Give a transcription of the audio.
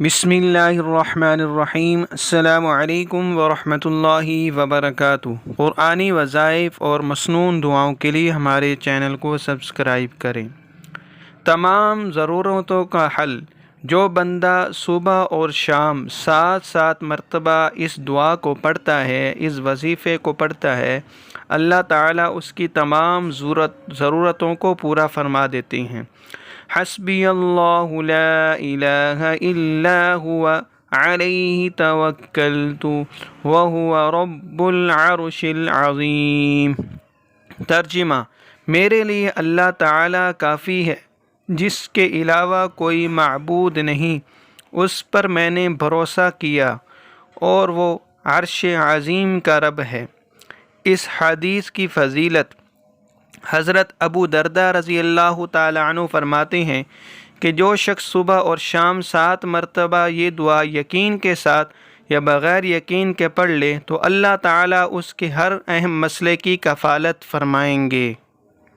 بسم اللہ الرحمن الرحیم۔ السلام علیکم ورحمۃ اللہ وبرکاتہ۔ قرآنی وظائف اور مسنون دعاؤں کے لیے ہمارے چینل کو سبسکرائب کریں۔ تمام ضرورتوں کا حل۔ جو بندہ صبح اور شام 7 مرتبہ اس دعا کو پڑھتا ہے، اس وظیفے کو پڑھتا ہے، اللہ تعالیٰ اس کی تمام ضرورتوں کو پورا فرما دیتے ہیں۔ حسبی اللہ لا الہ الا ہوا علیہ توکلت وہو رب العرش العظیم۔ ترجمہ: میرے لیے اللہ تعالیٰ کافی ہے، جس کے علاوہ کوئی معبود نہیں، اس پر میں نے بھروسہ کیا اور وہ عرش عظیم کا رب ہے۔ اس حدیث کی فضیلت: حضرت ابو درداء رضی اللہ تعالی عنہ فرماتے ہیں کہ جو شخص صبح اور شام 7 مرتبہ یہ دعا یقین کے ساتھ یا بغیر یقین کے پڑھ لے تو اللہ تعالیٰ اس کے ہر اہم مسئلے کی کفالت فرمائیں گے۔